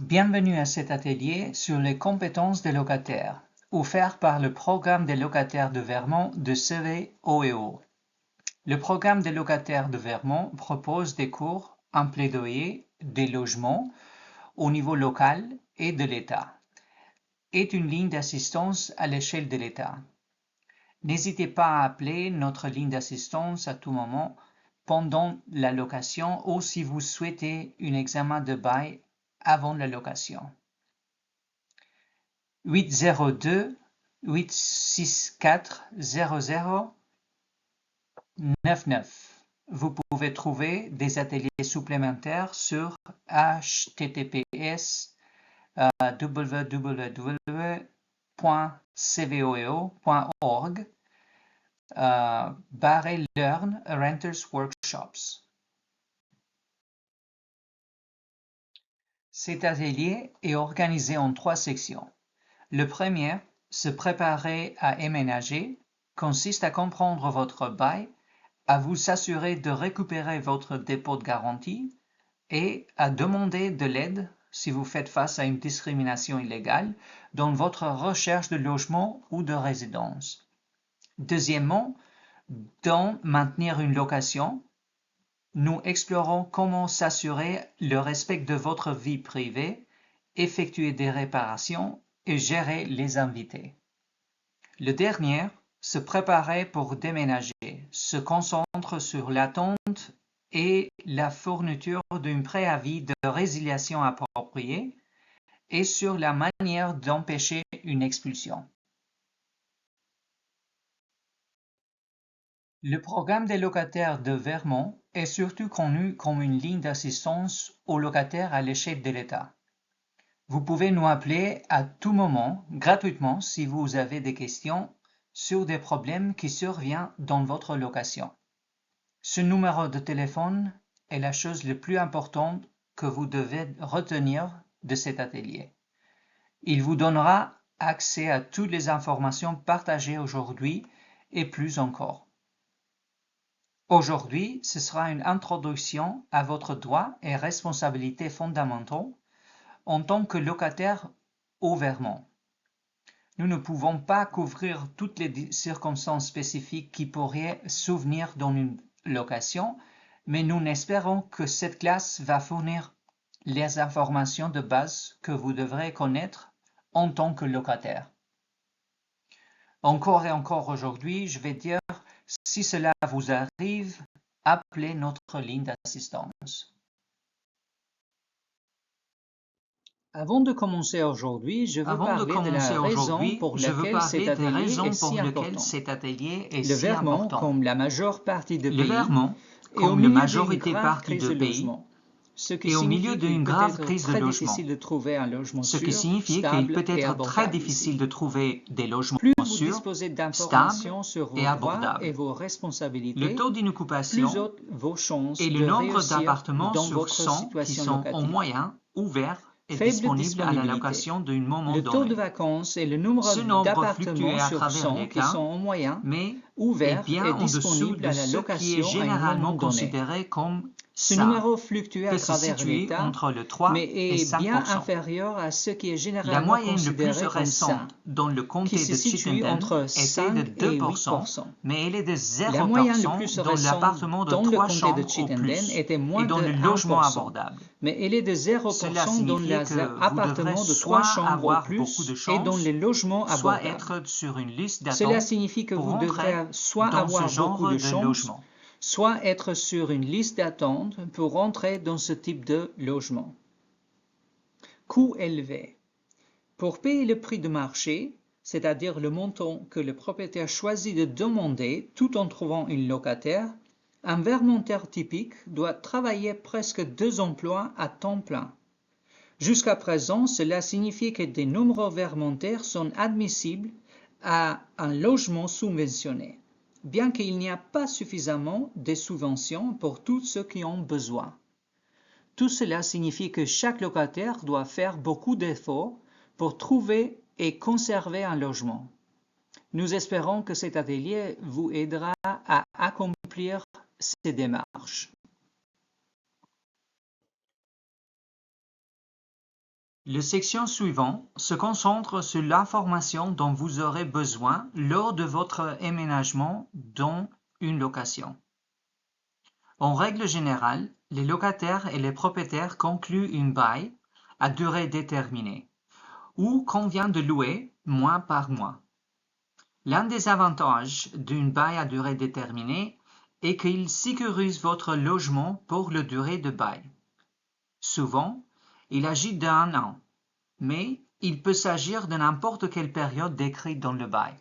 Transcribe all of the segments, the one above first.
Bienvenue à cet atelier sur les compétences des locataires, offert par le programme des locataires de Vermont de CVOEO. Le programme des locataires de Vermont propose des cours en plaidoyer des logements au niveau local et de l'État, est une ligne d'assistance à l'échelle de l'État. N'hésitez pas à appeler notre ligne d'assistance à tout moment pendant la location ou si vous souhaitez un examen de bail avant la location. 802-864-0099. Vous pouvez trouver des ateliers supplémentaires sur https://www.cvoeo.org /Learn Renters Workshops. Cet atelier est organisé en 3 sections. Le premier, se préparer à emménager, consiste à comprendre votre bail, à vous assurer de récupérer votre dépôt de garantie et à demander de l'aide si vous faites face à une discrimination illégale dans votre recherche de logement ou de résidence. Deuxièmement, dans maintenir une location, nous explorons comment s'assurer le respect de votre vie privée, effectuer des réparations et gérer les invités. Le dernier, se préparer pour déménager, se concentre sur l'attente et la fourniture d'un préavis de résiliation approprié et sur la manière d'empêcher une expulsion. Le programme des locataires de Vermont est surtout connu comme une ligne d'assistance aux locataires à l'échelle de l'État. Vous pouvez nous appeler à tout moment, gratuitement, si vous avez des questions sur des problèmes qui surviennent dans votre location. Ce numéro de téléphone est la chose la plus importante que vous devez retenir de cet atelier. Il vous donnera accès à toutes les informations partagées aujourd'hui et plus encore. Aujourd'hui, ce sera une introduction à votre droit et responsabilités fondamentaux en tant que locataire au Vermont. Nous ne pouvons pas couvrir toutes les circonstances spécifiques qui pourraient survenir dans une location, mais nous espérons que cette classe va fournir les informations de base que vous devrez connaître en tant que locataire. Encore et encore aujourd'hui, je vais dire, si cela vous arrive, appelez notre ligne d'assistance. Avant de commencer aujourd'hui, je veux parler de la raison pour laquelle cet atelier est si important. Le Vermont, comme la majeure partie du pays, est au milieu d'une grave crise de logement. Ce qui signifie qu'il peut être très difficile de trouver un logement sûr, stable et abordable ici. Plus vous disposez d'informations sur vos droits et vos responsabilités, le taux d'inoccupation plus hautes vos chances et de le nombre réussir d'appartements dans sur votre 100 qui situation sont locative. en moyen ouverts et Faible disponibles à la disponibilité. location d'un moment Le taux de donné. vacances et le nombre Ce nombre d'appartements fluctue à sur travers 100 les qui cas, sont en moyen mais est ouverts bien et en dessous disponibles de à la ce qui est location à un généralement moment donné. considéré comme Ce ça, numéro fluctue à peut se travers situer l'État, entre le 3 mais et est bien 5%. inférieur à ce qui est La généralement moyenne le plus considéré comme ça, récente dans le qui comté se de situe Chittenden entre était 5 de et 2%, 8%. mais elle est de La moyenne le 0% plus dans récente l'appartement de dans le 3 comté de chambres au Chittenden plus était et moins dans de le logement 1%, abordable. mais elle est de Cela 0% dans signifie les que vous devrez appartements de 3 soit chambres au avoir beaucoup de plus et dans chance, les logements soit abordables. être sur une liste Cela d'attente signifie que pour vous devrez entrer soit dans ce avoir beaucoup genre de de chance, logement. soit être sur une liste d'attente pour entrer dans ce type de logement. Coût élevé. Pour payer le prix de marché, c'est-à-dire le montant que le propriétaire choisit de demander tout en trouvant une locataire, un vermontaire typique doit travailler presque 2 emplois à temps plein. Jusqu'à présent, cela signifie que de nombreux vermontaires sont admissibles à un logement subventionné, bien qu'il n'y a pas suffisamment de subventions pour tous ceux qui ont besoin. Tout cela signifie que chaque locataire doit faire beaucoup d'efforts pour trouver et conserver un logement. Nous espérons que cet atelier vous aidera à accomplir ces démarches. La section suivante se concentre sur l'information dont vous aurez besoin lors de votre emménagement dans une location. En règle générale, les locataires et les propriétaires concluent un bail à durée déterminée ou convient de louer mois par mois. L'un des avantages d'un bail à durée déterminée est qu'il sécurise votre logement pour la durée de bail. Souvent, il agit d'un an, mais il peut s'agir de n'importe quelle période décrite dans le bail.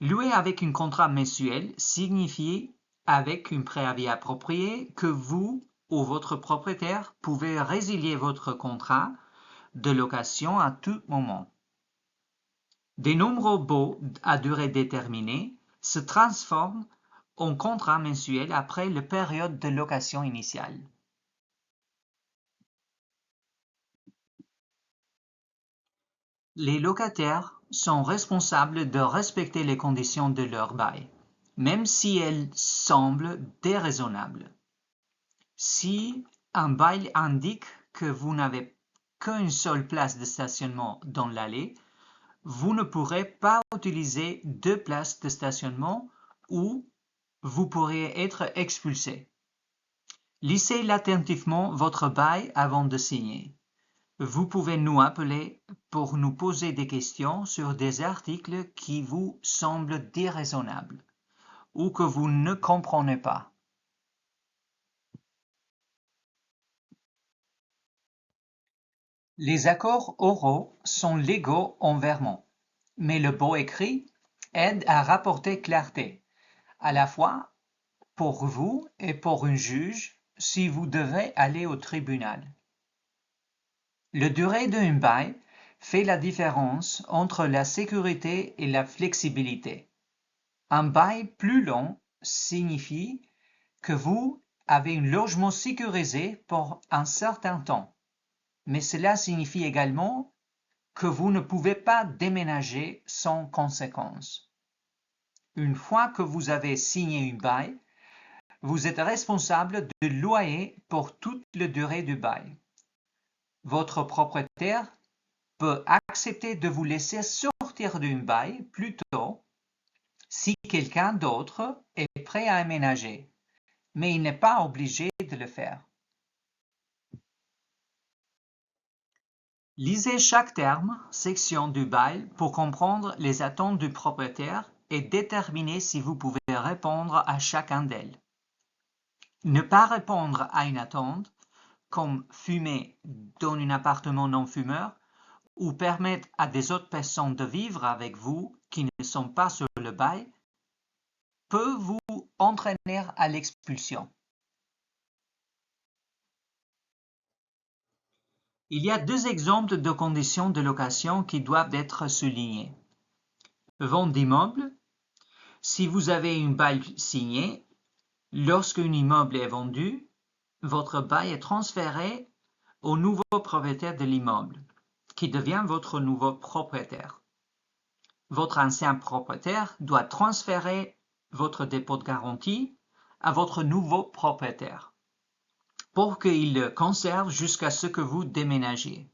Louer avec un contrat mensuel signifie, avec un préavis approprié, que vous ou votre propriétaire pouvez résilier votre contrat de location à tout moment. Des nombreux baux à durée déterminée se transforment en contrat mensuel après la période de location initiale. Les locataires sont responsables de respecter les conditions de leur bail, même si elles semblent déraisonnables. Si un bail indique que vous n'avez qu'une seule place de stationnement dans l'allée, vous ne pourrez pas utiliser 2 places de stationnement ou vous pourriez être expulsé. Lisez attentivement votre bail avant de signer. Vous pouvez nous appeler pour nous poser des questions sur des articles qui vous semblent déraisonnables ou que vous ne comprenez pas. Les accords oraux sont légaux en Vermont, mais le beau écrit aide à rapporter clarté, à la fois pour vous et pour un juge si vous devez aller au tribunal. La durée d'un bail fait la différence entre la sécurité et la flexibilité. Un bail plus long signifie que vous avez un logement sécurisé pour un certain temps, mais cela signifie également que vous ne pouvez pas déménager sans conséquence. Une fois que vous avez signé un bail, vous êtes responsable du loyer pour toute la durée du bail. Votre propriétaire peut accepter de vous laisser sortir d'un bail plus tôt si quelqu'un d'autre est prêt à aménager, mais il n'est pas obligé de le faire. Lisez chaque terme, section du bail pour comprendre les attentes du propriétaire et déterminer si vous pouvez répondre à chacun d'elles. Ne pas répondre à une attente, comme fumer dans un appartement non-fumeur, ou permettre à des autres personnes de vivre avec vous qui ne sont pas sur le bail, peut vous entraîner à l'expulsion. Il y a 2 exemples de conditions de location qui doivent être soulignés. Vente d'immeuble. Si vous avez un bail signé, lorsqu'un immeuble est vendu, votre bail est transféré au nouveau propriétaire de l'immeuble, qui devient votre nouveau propriétaire. Votre ancien propriétaire doit transférer votre dépôt de garantie à votre nouveau propriétaire pour qu'il le conserve jusqu'à ce que vous déménagiez.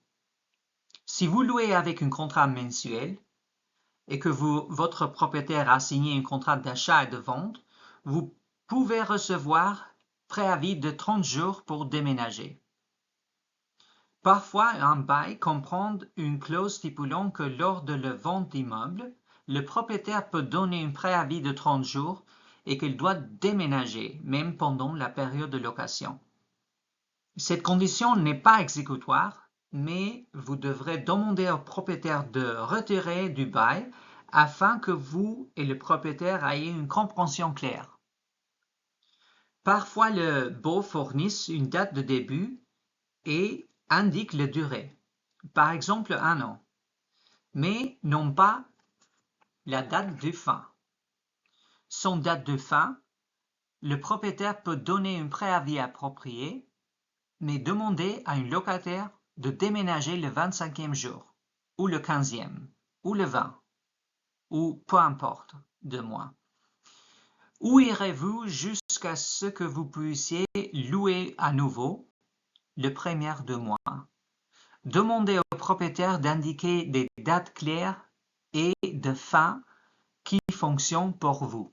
Si vous louez avec un contrat mensuel et que votre propriétaire a signé un contrat d'achat et de vente, vous pouvez recevoir préavis de 30 jours pour déménager. Parfois, un bail comprend une clause stipulant que lors de la vente d'immeuble, le propriétaire peut donner un préavis de 30 jours et qu'il doit déménager, même pendant la période de location. Cette condition n'est pas exécutoire, mais vous devrez demander au propriétaire de retirer du bail afin que vous et le propriétaire ayez une compréhension claire. Parfois, les baux fournissent une date de début et indiquent la durée, par exemple 1 an, mais non pas la date de fin. Sans date de fin, le propriétaire peut donner un préavis approprié, mais demander à un locataire de déménager le 25e jour, ou le 15e, ou le 20, ou peu importe de mois. Où irez-vous jusqu'à ce que vous puissiez louer à nouveau le premier de mois? Demandez au propriétaire d'indiquer des dates claires et de fin qui fonctionnent pour vous.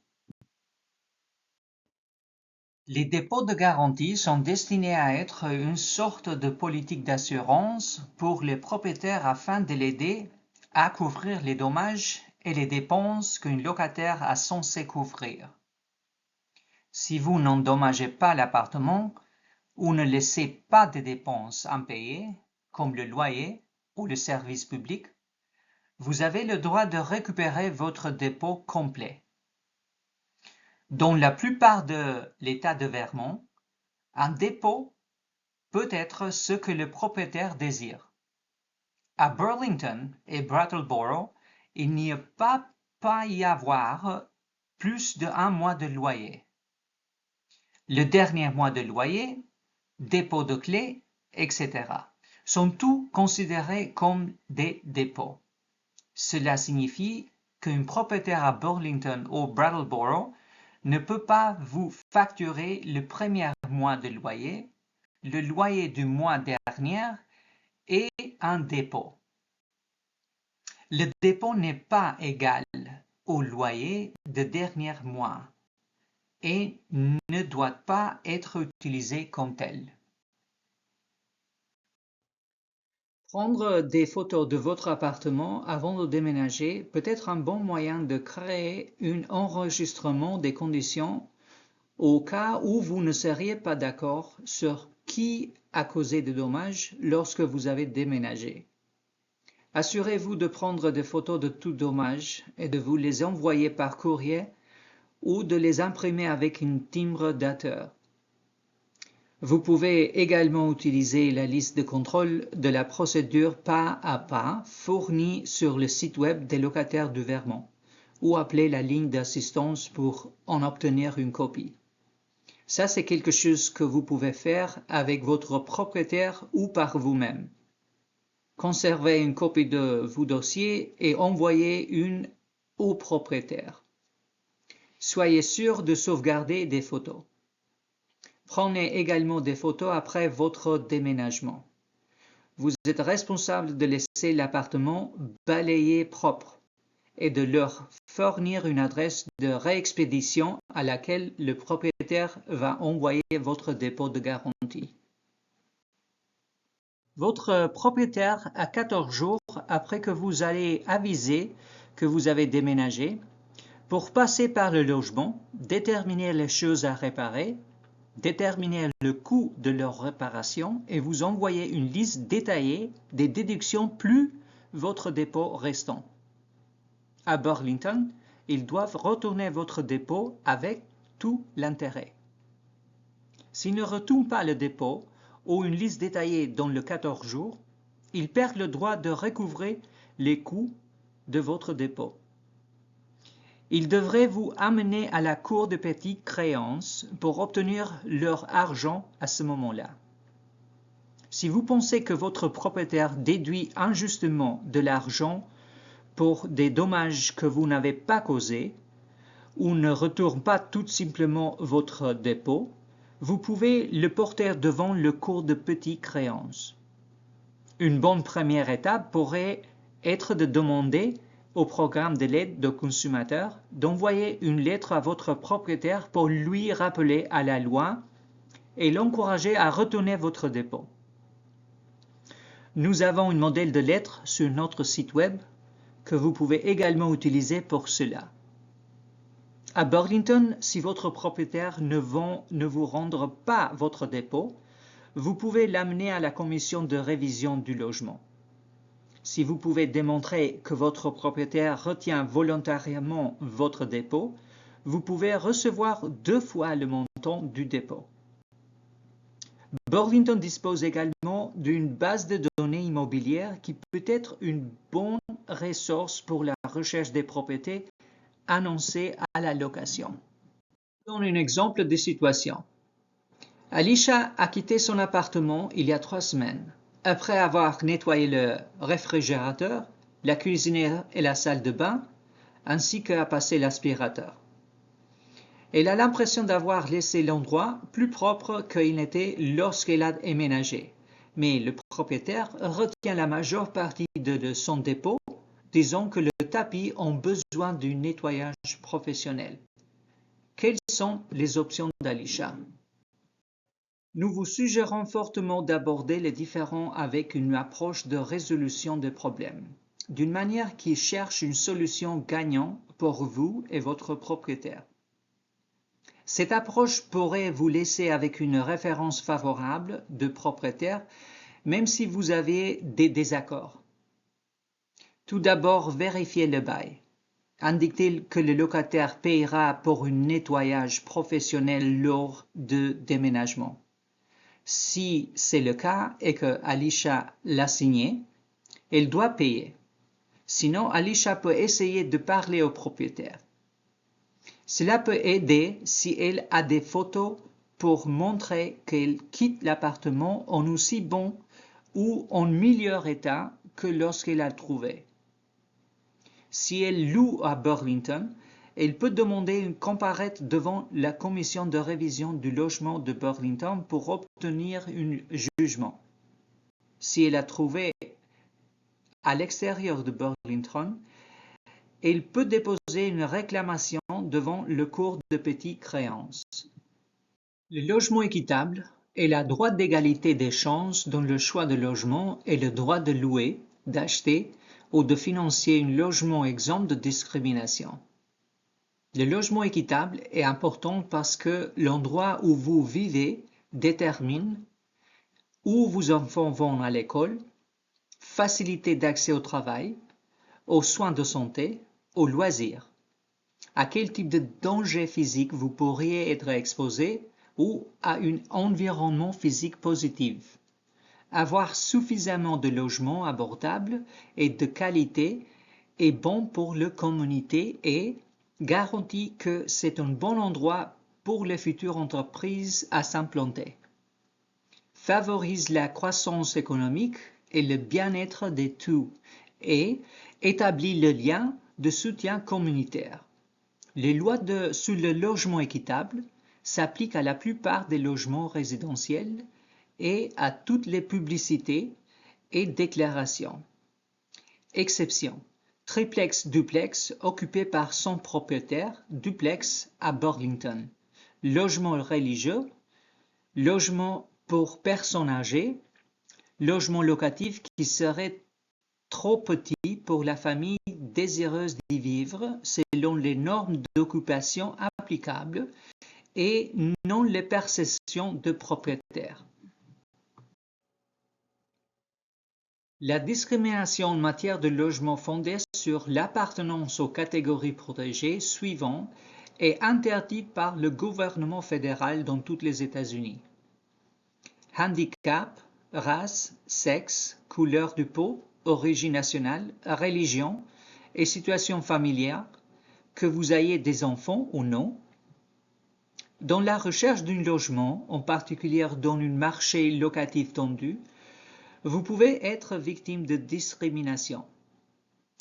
Les dépôts de garantie sont destinés à être une sorte de politique d'assurance pour les propriétaires afin de l'aider à couvrir les dommages et les dépenses qu'un locataire a censé couvrir. Si vous n'endommagez pas l'appartement ou ne laissez pas de dépenses impayées, comme le loyer ou le service public, vous avez le droit de récupérer votre dépôt complet. Dans la plupart de l'État de Vermont, un dépôt peut être ce que le propriétaire désire. À Burlington et Brattleboro, il n'y a pas y avoir plus d'1 mois de loyer. Le dernier mois de loyer, dépôt de clé, etc. sont tous considérés comme des dépôts. Cela signifie qu'un propriétaire à Burlington ou Brattleboro ne peut pas vous facturer le premier mois de loyer, le loyer du mois dernier et un dépôt. Le dépôt n'est pas égal au loyer de dernier mois et ne doit pas être utilisé comme tel. Prendre des photos de votre appartement avant de déménager peut être un bon moyen de créer un enregistrement des conditions au cas où vous ne seriez pas d'accord sur qui a causé des dommages lorsque vous avez déménagé. Assurez-vous de prendre des photos de tout dommage et de vous les envoyer par courrier ou de les imprimer avec un timbre dateur. Vous pouvez également utiliser la liste de contrôle de la procédure pas à pas fournie sur le site web des locataires du Vermont ou appeler la ligne d'assistance pour en obtenir une copie. Ça, c'est quelque chose que vous pouvez faire avec votre propriétaire ou par vous-même. Conservez une copie de vos dossiers et envoyez une au propriétaire. Soyez sûr de sauvegarder des photos. Prenez également des photos après votre déménagement. Vous êtes responsable de laisser l'appartement balayé propre et de leur fournir une adresse de réexpédition à laquelle le propriétaire va envoyer votre dépôt de garantie. Votre propriétaire a 14 jours après que vous allez aviser que vous avez déménagé pour passer par le logement, déterminer les choses à réparer, déterminer le coût de leur réparation et vous envoyer une liste détaillée des déductions plus votre dépôt restant. À Burlington, ils doivent retourner votre dépôt avec tout l'intérêt. S'ils ne retournent pas le dépôt ou une liste détaillée dans les 14 jours, ils perdent le droit de recouvrer les coûts de votre dépôt. Ils devraient vous amener à la cour de petites créances pour obtenir leur argent à ce moment-là. Si vous pensez que votre propriétaire déduit injustement de l'argent pour des dommages que vous n'avez pas causés ou ne retourne pas tout simplement votre dépôt, vous pouvez le porter devant le cour de petites créances. Une bonne première étape pourrait être de demander au programme de l'aide aux consommateurs d'envoyer une lettre à votre propriétaire pour lui rappeler à la loi et l'encourager à retourner votre dépôt. Nous avons un modèle de lettre sur notre site web que vous pouvez également utiliser pour cela. À Burlington, si votre propriétaire ne vous rendre pas votre dépôt, vous pouvez l'amener à la commission de révision du logement. Si vous pouvez démontrer que votre propriétaire retient volontairement votre dépôt, vous pouvez recevoir 2 fois le montant du dépôt. Burlington dispose également d'une base de données immobilières qui peut être une bonne ressource pour la recherche des propriétés annoncées à la location. Je donne un exemple de situation. Alicia a quitté son appartement il y a 3 semaines. Après avoir nettoyé le réfrigérateur, la cuisinière et la salle de bain, ainsi qu'à passer l'aspirateur. Elle a l'impression d'avoir laissé l'endroit plus propre qu'il n'était lorsqu'elle a emménagé. mais le propriétaire retient la majeure partie de son dépôt, disons que le tapis a besoin d'un nettoyage professionnel. Quelles sont les options d'Alisha? Nous vous suggérons fortement d'aborder les différends avec une approche de résolution des problèmes, d'une manière qui cherche une solution gagnante pour vous et votre propriétaire. Cette approche pourrait vous laisser avec une référence favorable de propriétaire, même si vous avez des désaccords. Tout d'abord, vérifiez le bail. Indique-t-il que le locataire payera pour un nettoyage professionnel lors de déménagement? Si c'est le cas et que Alisha l'a signé, elle doit payer. Sinon, Alisha peut essayer de parler au propriétaire. Cela peut aider si elle a des photos pour montrer qu'elle quitte l'appartement en aussi bon ou en meilleur état que lorsqu'elle l'a trouvé. Si elle loue à Burlington, elle peut demander une comparaître devant la commission de révision du logement de Burlington pour obtenir un jugement. Si elle a trouvé à l'extérieur de Burlington, elle peut déposer une réclamation devant le cours de petites créances. Le logement équitable est le droit d'égalité des chances dans le choix de logement et le droit de louer, d'acheter ou de financer un logement exempt de discrimination. Le logement équitable est important parce que l'endroit où vous vivez détermine où vos enfants vont à l'école, facilité d'accès au travail, aux soins de santé, aux loisirs, à quel type de danger physique vous pourriez être exposé ou à un environnement physique positif. Avoir suffisamment de logements abordables et de qualité est bon pour la communauté et garantit que c'est un bon endroit pour les futures entreprises à s'implanter. Favorise la croissance économique et le bien-être de tous et établit le lien de soutien communautaire. Les lois sur le logement équitable s'appliquent à la plupart des logements résidentiels et à toutes les publicités et déclarations. Exception. Triplex-duplex occupé par son propriétaire, duplex à Burlington. Logement religieux, logement pour personnes âgées, logement locatif qui serait trop petit pour la famille désireuse d'y vivre selon les normes d'occupation applicables et non les perceptions de propriétaires. La discrimination en matière de logement fondée sur l'appartenance aux catégories protégées suivantes est interdite par le gouvernement fédéral dans tous les États-Unis. Handicap, race, sexe, couleur de peau, origine nationale, religion et situation familiale, que vous ayez des enfants ou non. Dans la recherche d'un logement, en particulier dans un marché locatif tendu, vous pouvez être victime de discrimination.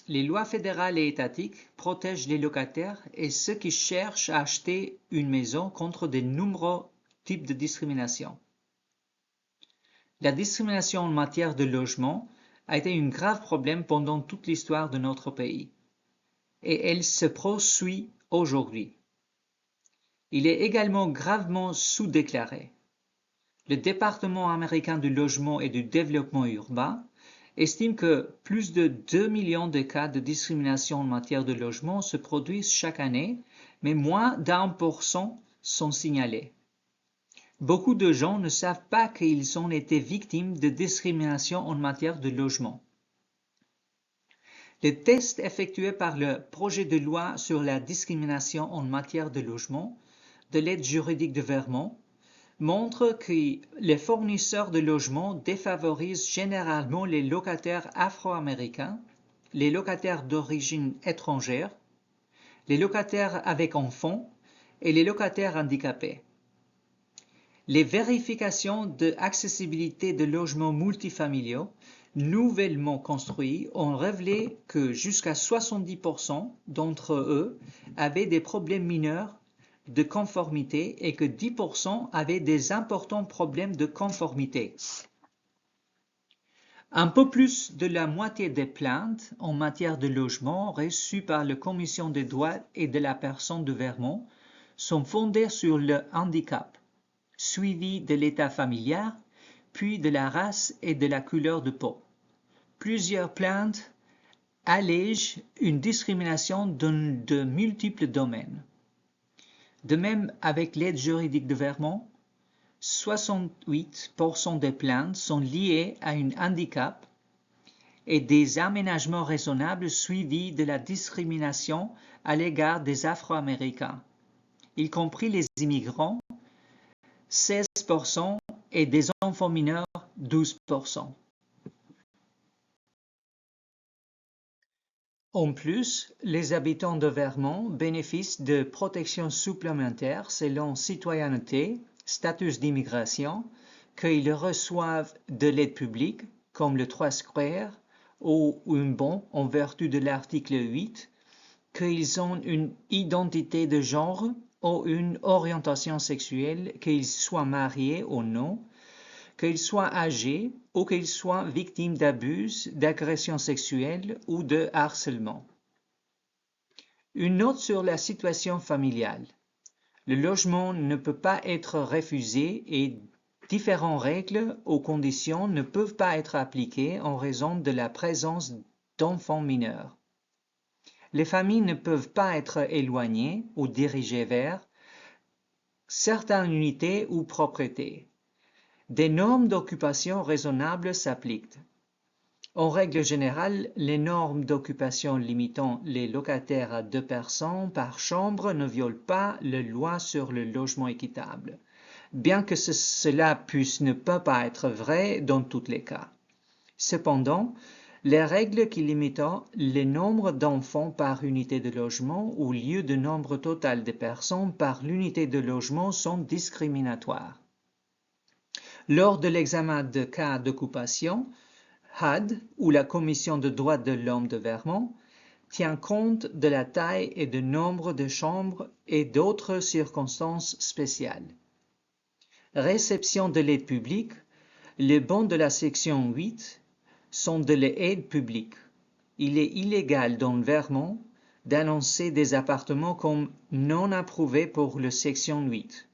Les lois fédérales et étatiques protègent les locataires et ceux qui cherchent à acheter une maison contre de nombreux types de discrimination. La discrimination en matière de logement a été un grave problème pendant toute l'histoire de notre pays et elle se poursuit aujourd'hui. Il est également gravement sous-déclaré. Le département américain du logement et du développement urbain estime que plus de 2 millions de cas de discrimination en matière de logement se produisent chaque année, mais moins d'1% sont signalés. Beaucoup de gens ne savent pas qu'ils ont été victimes de discrimination en matière de logement. Les tests effectués par le projet de loi sur la discrimination en matière de logement de l'aide juridique de Vermont montrent que les fournisseurs de logements défavorisent généralement les locataires afro-américains, les locataires d'origine étrangère, les locataires avec enfants et les locataires handicapés. Les vérifications d'accessibilité de logements multifamiliaux nouvellement construits ont révélé que jusqu'à 70% d'entre eux avaient des problèmes mineurs de conformité et que 10% avaient des importants problèmes de conformité. Un peu plus de la moitié des plaintes en matière de logement reçues par la Commission des droits et de la personne de Vermont sont fondées sur le handicap, suivi de l'état familial, puis de la race et de la couleur de peau. Plusieurs plaintes allègent une discrimination dans de multiples domaines. De même, avec l'aide juridique de Vermont, 68% des plaintes sont liées à un handicap et des aménagements raisonnables suivis de la discrimination à l'égard des Afro-Américains, y compris les immigrants, 16%, et des enfants mineurs, 12%. En plus, les habitants de Vermont bénéficient de protections supplémentaires selon citoyenneté, statut d'immigration, qu'ils reçoivent de l'aide publique, comme le 3 square, ou un bon en vertu de l'article 8, qu'ils ont une identité de genre ou une orientation sexuelle, qu'ils soient mariés ou non, qu'ils soient âgés ou qu'ils soient victimes d'abus, d'agressions sexuelles ou de harcèlement. Une note sur la situation familiale. Le logement ne peut pas être refusé et différentes règles ou conditions ne peuvent pas être appliquées en raison de la présence d'enfants mineurs. Les familles ne peuvent pas être éloignées ou dirigées vers certaines unités ou propriétés. Des normes d'occupation raisonnables s'appliquent. En règle générale, les normes d'occupation limitant les locataires à 2 personnes par chambre ne violent pas la loi sur le logement équitable, bien que cela puisse ne pas être vrai dans tous les cas. Cependant, les règles qui limitent le nombre d'enfants par unité de logement ou lieu de nombre total de personnes par l'unité de logement sont discriminatoires. Lors de l'examen de cas d'occupation, HUD, ou la Commission des droits de l'homme de Vermont, tient compte de la taille et du nombre de chambres et d'autres circonstances spéciales. Réception de l'aide publique. Les bons de la section 8 sont de l'aide publique. Il est illégal dans le Vermont d'annoncer des appartements comme non approuvés pour la section 8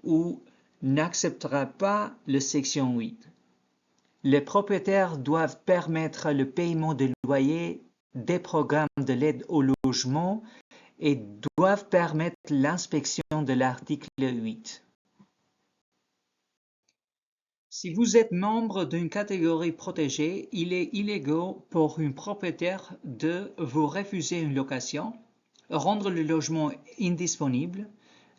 ou n'acceptera pas la section 8. Les propriétaires doivent permettre le paiement de loyers des programmes de l'aide au logement et doivent permettre l'inspection de l'article 8. Si vous êtes membre d'une catégorie protégée, il est illégal pour un propriétaire de vous refuser une location, rendre le logement indisponible,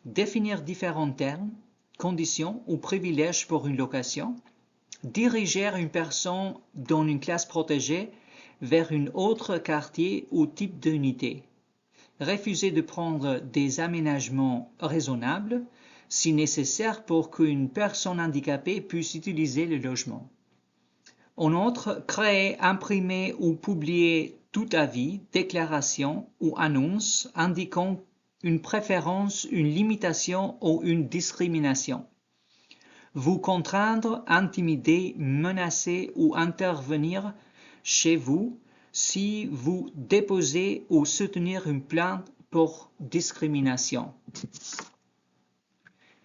définir différents termes, conditions ou privilèges pour une location, diriger une personne dans une classe protégée vers un autre quartier ou type d'unité, refuser de prendre des aménagements raisonnables si nécessaire pour qu'une personne handicapée puisse utiliser le logement. En outre, créer, imprimer ou publier tout avis, déclaration ou annonce indiquant une préférence, une limitation ou une discrimination. Vous contraindre, intimider, menacer ou intervenir chez vous si vous déposez ou soutenir une plainte pour discrimination.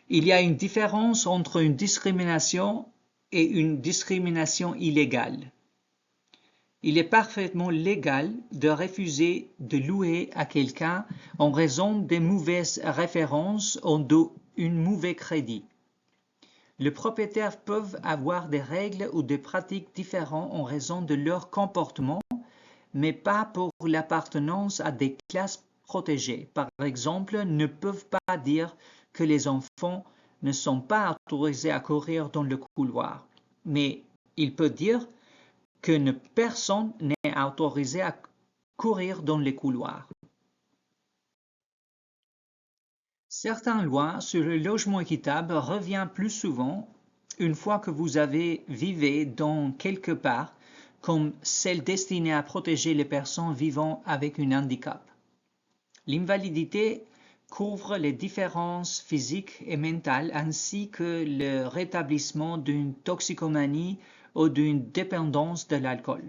Il y a une différence entre une discrimination et une discrimination illégale. Il est parfaitement légal de refuser de louer à quelqu'un en raison de mauvaises références ou d'un mauvais crédit. Les propriétaires peuvent avoir des règles ou des pratiques différentes en raison de leur comportement, mais pas pour l'appartenance à des classes protégées. Par exemple, ne peuvent pas dire que les enfants ne sont pas autorisés à courir dans le couloir, mais il peut dire que personne n'est autorisé à courir dans les couloirs. Certaines lois sur le logement équitable reviennent plus souvent une fois que vous avez vécu dans quelque part, comme celle destinée à protéger les personnes vivant avec un handicap. L'invalidité couvre les différences physiques et mentales ainsi que le rétablissement d'une toxicomanie ou d'une dépendance de l'alcool.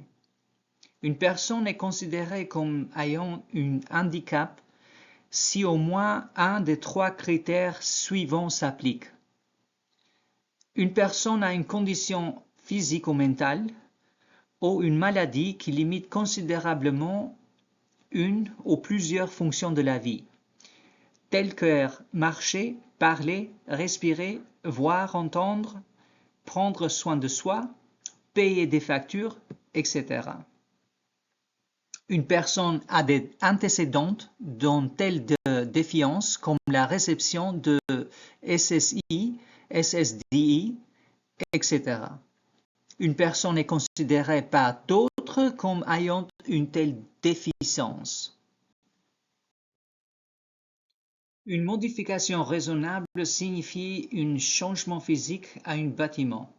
Une personne est considérée comme ayant un handicap si au moins un des 3 critères suivants s'applique. Une personne a une condition physique ou mentale ou une maladie qui limite considérablement une ou plusieurs fonctions de la vie, telles que marcher, parler, respirer, voir, entendre, prendre soin de soi, payer des factures, etc. Une personne a des antécédents dont telle de défiance comme la réception de SSI, SSDI, etc. Une personne est considérée par d'autres comme ayant une telle déficience. Une modification raisonnable signifie un changement physique à un bâtiment.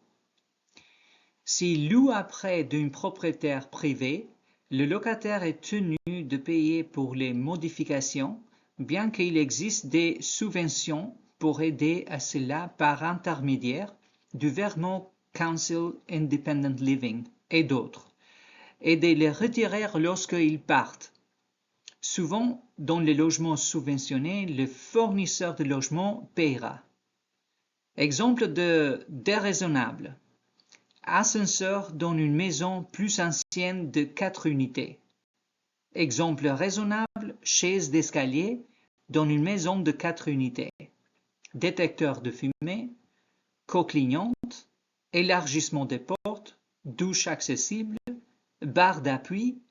S'il loue auprès d'un propriétaire privé, le locataire est tenu de payer pour les modifications, bien qu'il existe des subventions pour aider à cela par intermédiaire du Vermont Council Independent Living et d'autres, et de les retirer lorsqu'ils partent. Souvent, dans les logements subventionnés, le fournisseur de logement paiera. Exemple de déraisonnable. Ascenseur dans une maison plus ancienne de 4 unités. Exemple raisonnable, chaise d'escalier dans une maison de 4 unités. Détecteur de fumée, co-clignante, élargissement des portes, douche accessible, barre d'appui,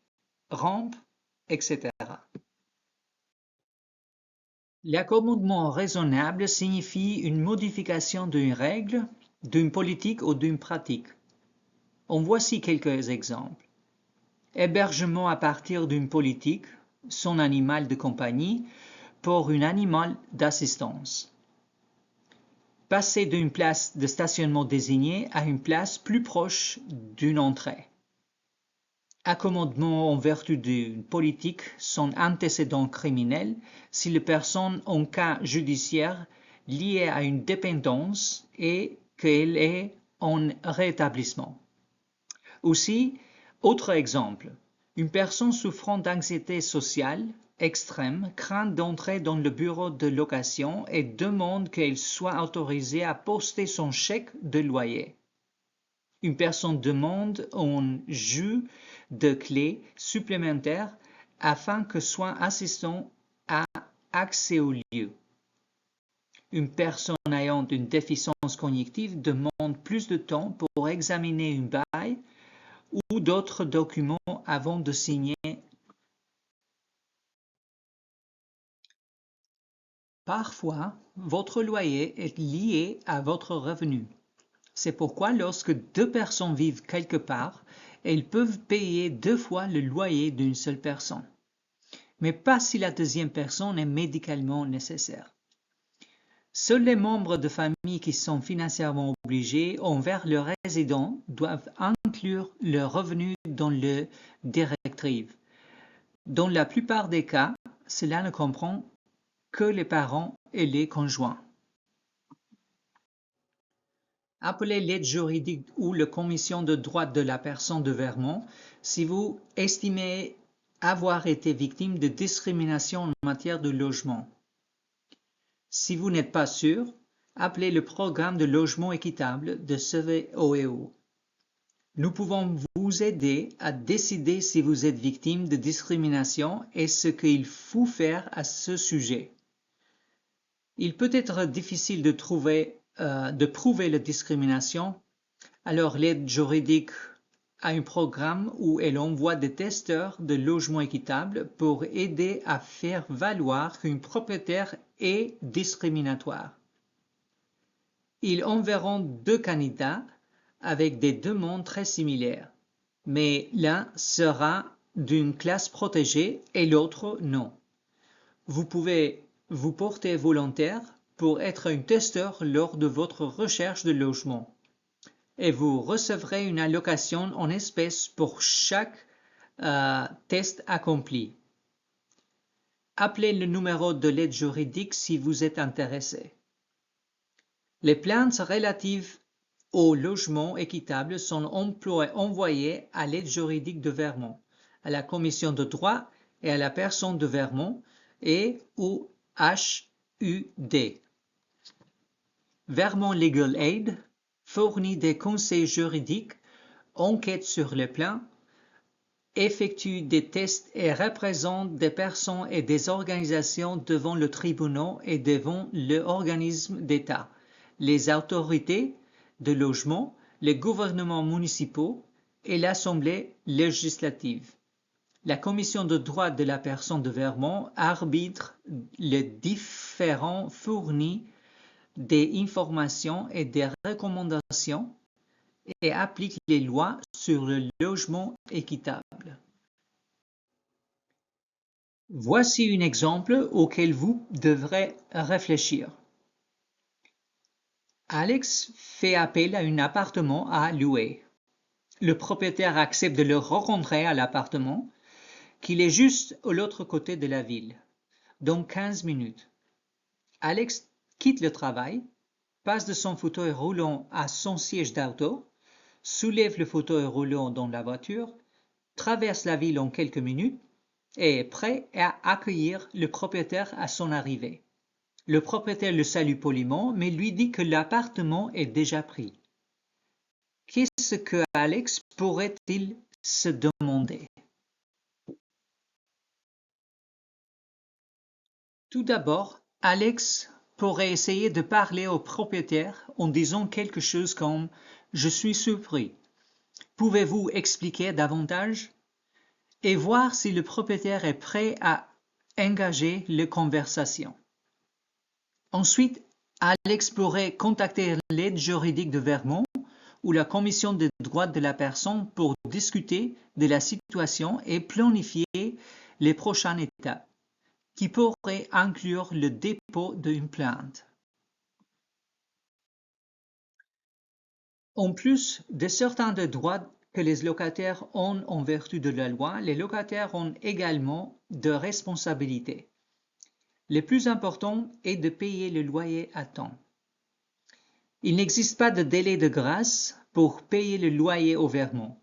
rampe, etc. L'accommodement raisonnable signifie une modification d'une règle, d'une politique ou d'une pratique. En voici quelques exemples. Hébergement à partir d'une politique, son animal de compagnie, pour un animal d'assistance. Passer d'une place de stationnement désignée à une place plus proche d'une entrée. Accommodement en vertu d'une politique sans antécédent criminel si la personne en cas judiciaire liée à une dépendance et qu'elle est en rétablissement. Aussi, autre exemple, une personne souffrant d'anxiété sociale extrême craint d'entrer dans le bureau de location et demande qu'elle soit autorisée à poster son chèque de loyer. Une personne demande un jeu de clés supplémentaires afin que soit assistant à accès au lieu. Une personne ayant une déficience cognitive demande plus de temps pour examiner un bail ou d'autres documents avant de signer. Parfois, votre loyer est lié à votre revenu. C'est pourquoi lorsque 2 personnes vivent quelque part, elles peuvent payer 2 fois le loyer d'une seule personne, mais pas si la deuxième personne est médicalement nécessaire. Seuls les membres de famille qui sont financièrement obligés envers leurs résidents doivent inclure leurs revenus dans le directive. Dans la plupart des cas, cela ne comprend que les parents et les conjoints. Appelez l'aide juridique ou la commission de droits de la personne de Vermont si vous estimez avoir été victime de discrimination en matière de logement. Si vous n'êtes pas sûr, appelez le programme de logement équitable de CVOEO. Nous pouvons vous aider à décider si vous êtes victime de discrimination et ce qu'il faut faire à ce sujet. Il peut être difficile de prouver la discrimination, alors l'aide juridique a un programme où elle envoie des testeurs de logement équitable pour aider à faire valoir qu'un propriétaire est discriminatoire. Ils enverront 2 candidats avec des demandes très similaires, mais l'un sera d'une classe protégée et l'autre non. Vous pouvez vous porter volontaire pour être un testeur lors de votre recherche de logement et vous recevrez une allocation en espèces pour chaque test accompli. appelez le numéro de l'aide juridique si vous êtes intéressé. Les plaintes relatives au logement équitable sont envoyées à l'aide juridique de Vermont, à la Commission de droit et à la personne de Vermont et au HUD. Vermont Legal Aid fournit des conseils juridiques, enquête sur les plaintes, effectue des tests et représente des personnes et des organisations devant le tribunal et devant l'organisme d'État, les autorités de logement, les gouvernements municipaux et l'Assemblée législative. La Commission de droit de la personne de Vermont arbitre les différents fournit des informations et des recommandations et applique les lois sur le logement équitable. Voici un exemple auquel vous devrez réfléchir. Alex fait appel à un appartement à louer. Le propriétaire accepte de le rencontrer à l'appartement, qu'il est juste à l'autre côté de la ville, dans 15 minutes. Alex quitte le travail, passe de son fauteuil roulant à son siège d'auto, soulève le fauteuil roulant dans la voiture, traverse la ville en quelques minutes et est prêt à accueillir le propriétaire à son arrivée. Le propriétaire le salue poliment, mais lui dit que l'appartement est déjà pris. Qu'est-ce que Alex pourrait-il se demander? Tout d'abord, Alex pourrait essayer de parler au propriétaire en disant quelque chose comme « Je suis surpris. Pouvez-vous expliquer davantage ?» et voir si le propriétaire est prêt à engager la conversation. Ensuite, Alex pourrait contacter l'aide juridique de Vermont ou la commission des droits de la personne pour discuter de la situation et planifier les prochaines étapes, qui pourraient inclure le dépôt d'une plainte. En plus de certains des droits que les locataires ont en vertu de la loi, les locataires ont également des responsabilités. Le plus important est de payer le loyer à temps. Il n'existe pas de délai de grâce pour payer le loyer au Vermont.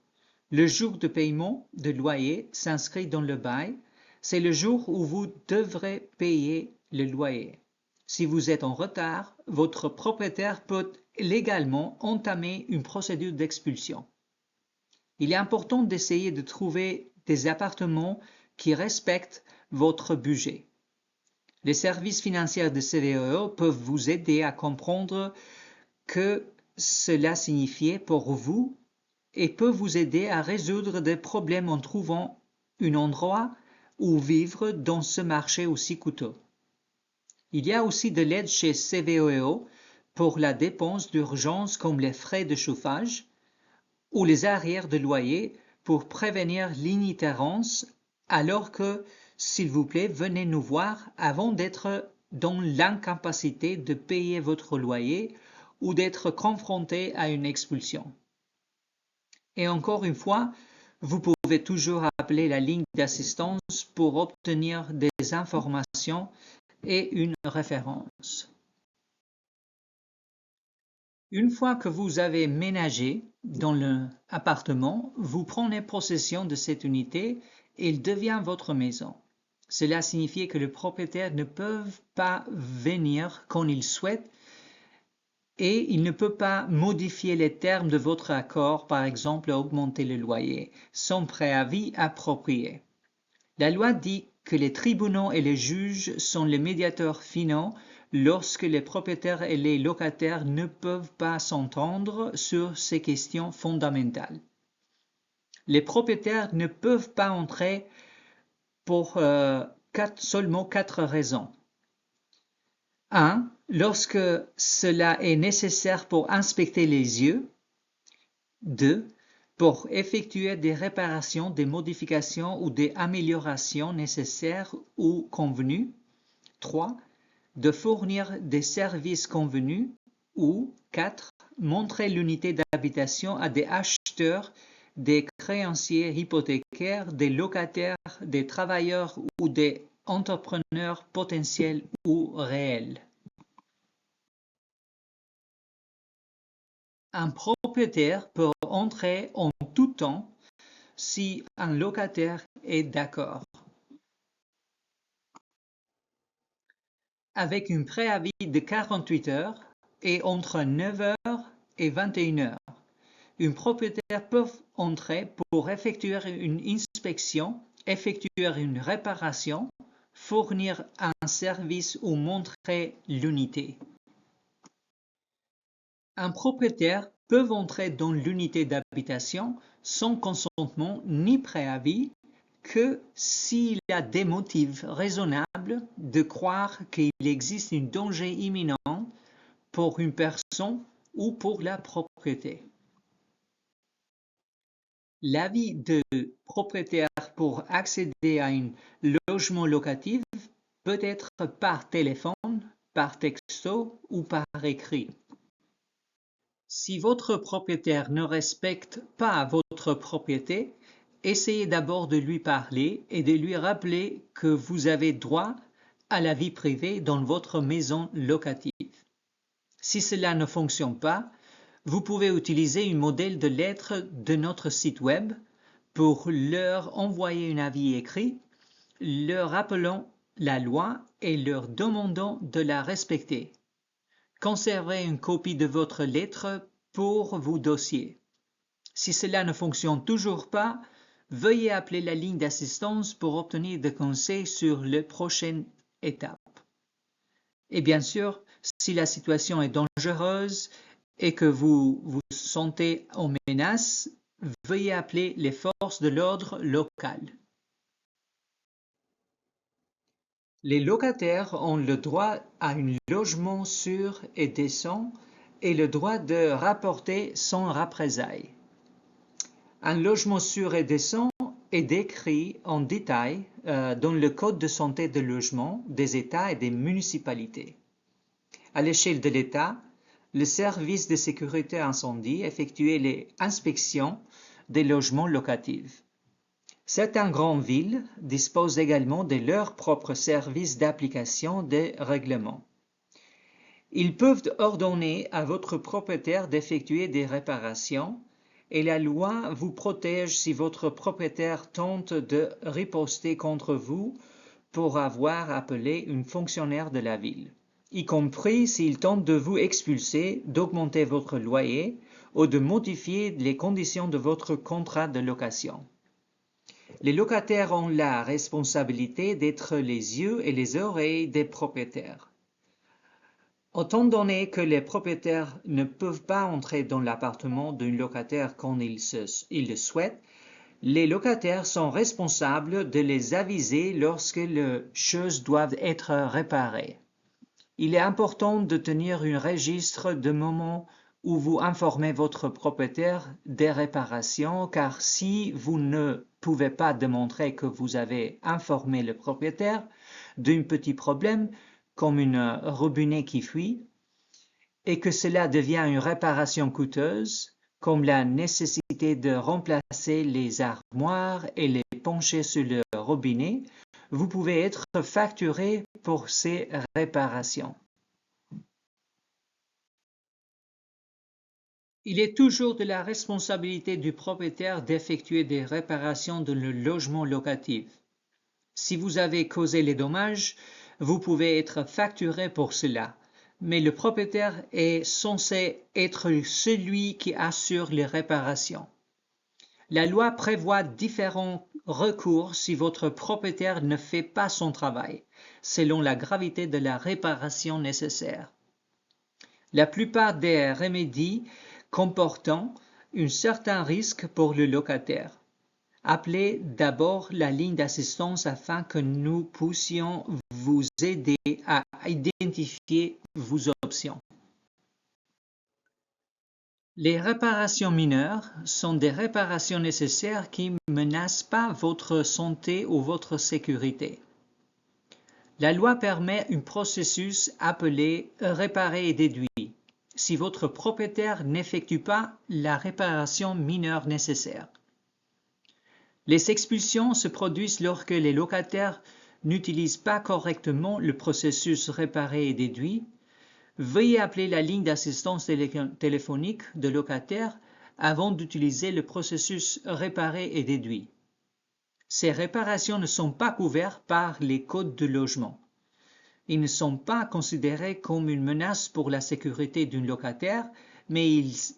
Le jour de paiement de loyer s'inscrit dans le bail. C'est le jour où vous devrez payer le loyer. Si vous êtes en retard, votre propriétaire peut légalement entamer une procédure d'expulsion. Il est important d'essayer de trouver des appartements qui respectent votre budget. Les services financiers de CVEO peuvent vous aider à comprendre que cela signifie pour vous et peuvent vous aider à résoudre des problèmes en trouvant un endroit où vivre dans ce marché aussi coûteux. Il y a aussi de l'aide chez CVEO pour la dépense d'urgence comme les frais de chauffage ou les arrières de loyer pour prévenir l'initérance, alors que, s'il vous plaît, venez nous voir avant d'être dans l'incapacité de payer votre loyer ou d'être confronté à une expulsion. Et encore une fois, vous pouvez toujours appeler la ligne d'assistance pour obtenir des informations et une référence. Une fois que vous avez ménagé dans l'appartement, vous prenez possession de cette unité et il devient votre maison. Cela signifie que le propriétaire ne peut pas venir quand il souhaite et il ne peut pas modifier les termes de votre accord, par exemple augmenter le loyer, sans préavis approprié. La loi dit que les tribunaux et les juges sont les médiateurs finaux lorsque les propriétaires et les locataires ne peuvent pas s'entendre sur ces questions fondamentales. Les propriétaires ne peuvent pas entrer pour seulement 4 raisons. 1. Lorsque cela est nécessaire pour inspecter les yeux. 2. Pour effectuer des réparations, des modifications ou des améliorations nécessaires ou convenues. 3. De fournir des services convenus. Ou 4. Montrer l'unité d'habitation à des acheteurs, des créanciers hypothécaires, des locataires, des travailleurs ou des entrepreneur potentiel ou réel. Un propriétaire peut entrer en tout temps si un locataire est d'accord. Avec un préavis de 48 heures et entre 9 heures et 21 heures, un propriétaire peut entrer pour effectuer une inspection, effectuer une réparation, fournir un service ou montrer l'unité. Un propriétaire peut entrer dans l'unité d'habitation sans consentement ni préavis que s'il a des motifs raisonnables de croire qu'il existe un danger imminent pour une personne ou pour la propriété. L'avis de propriétaire pour accéder à un logement locatif peut être par téléphone, par texto ou par écrit. Si votre propriétaire ne respecte pas votre propriété, essayez d'abord de lui parler et de lui rappeler que vous avez droit à la vie privée dans votre maison locative. Si cela ne fonctionne pas, vous pouvez utiliser un modèle de lettre de notre site web pour leur envoyer un avis écrit, leur rappelant la loi et leur demandant de la respecter. Conservez une copie de votre lettre pour vos dossiers. Si cela ne fonctionne toujours pas, veuillez appeler la ligne d'assistance pour obtenir des conseils sur les prochaines étapes. Et bien sûr, si la situation est dangereuse et que vous vous sentez en menace, veuillez appeler les forces de l'ordre locales. Les locataires ont le droit à un logement sûr et décent et le droit de rapporter sans représailles. Un logement sûr et décent est décrit en détail dans le Code de santé de logement des États et des municipalités. À l'échelle de l'État, le service de sécurité incendie effectue les inspections des logements locatifs. Certaines grandes villes disposent également de leur propre service d'application des règlements. Ils peuvent ordonner à votre propriétaire d'effectuer des réparations et la loi vous protège si votre propriétaire tente de riposter contre vous pour avoir appelé un fonctionnaire de la ville, y compris s'il tente de vous expulser, d'augmenter votre loyer ou de modifier les conditions de votre contrat de location. Les locataires ont la responsabilité d'être les yeux et les oreilles des propriétaires. Étant donné que les propriétaires ne peuvent pas entrer dans l'appartement d'un locataire quand ils le souhaitent, les locataires sont responsables de les aviser lorsque les choses doivent être réparées. Il est important de tenir un registre de moments où vous informez votre propriétaire des réparations, car si vous ne pouvez pas démontrer que vous avez informé le propriétaire d'un petit problème, comme un robinet qui fuit, et que cela devient une réparation coûteuse, comme la nécessité de remplacer les armoires et les pencher sur le robinet, vous pouvez être facturé pour ces réparations. Il est toujours de la responsabilité du propriétaire d'effectuer des réparations dans le logement locatif. Si vous avez causé les dommages, vous pouvez être facturé pour cela, mais le propriétaire est censé être celui qui assure les réparations. La loi prévoit différents recours si votre propriétaire ne fait pas son travail, selon la gravité de la réparation nécessaire. La plupart des remèdes comportant un certain risque pour le locataire. Appelez d'abord la ligne d'assistance afin que nous puissions vous aider à identifier vos options. Les réparations mineures sont des réparations nécessaires qui ne menacent pas votre santé ou votre sécurité. La loi permet un processus appelé « réparer et déduire » si votre propriétaire n'effectue pas la réparation mineure nécessaire. Les expulsions se produisent lorsque les locataires n'utilise pas correctement le processus réparer et déduire, veuillez appeler la ligne d'assistance téléphonique de locataire avant d'utiliser le processus réparer et déduire. Ces réparations ne sont pas couvertes par les codes de logement. Ils ne sont pas considérés comme une menace pour la sécurité d'un locataire, mais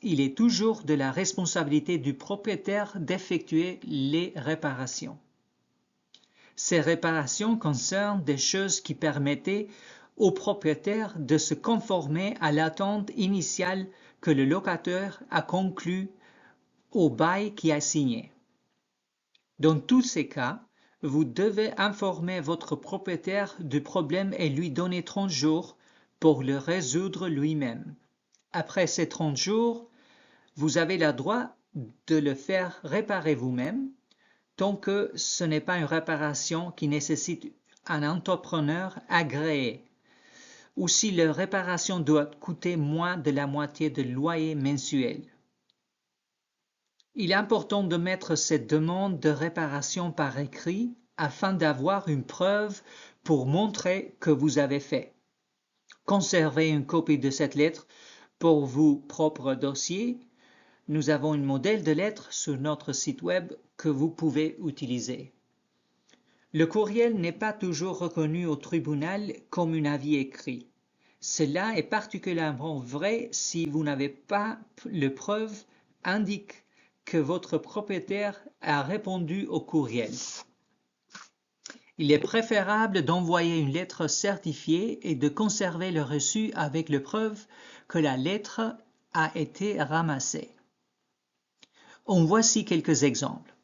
il est toujours de la responsabilité du propriétaire d'effectuer les réparations. Ces réparations concernent des choses qui permettaient au propriétaire de se conformer à l'attente initiale que le locataire a conclue au bail qu'il a signé. Dans tous ces cas, vous devez informer votre propriétaire du problème et lui donner 30 jours pour le résoudre lui-même. Après ces 30 jours, vous avez le droit de le faire réparer vous-même, tant que ce n'est pas une réparation qui nécessite un entrepreneur agréé, ou si la réparation doit coûter moins de la moitié du loyer mensuel. Il est important de mettre cette demande de réparation par écrit afin d'avoir une preuve pour montrer que vous avez fait. Conservez une copie de cette lettre pour vos propres dossiers. Nous avons un modèle de lettre sur notre site web que vous pouvez utiliser. Le courriel n'est pas toujours reconnu au tribunal comme un avis écrit. Cela est particulièrement vrai si vous n'avez pas de preuve indiquant que votre propriétaire a répondu au courriel. Il est préférable d'envoyer une lettre certifiée et de conserver le reçu avec la preuve que la lettre a été ramassée. En voici quelques exemples.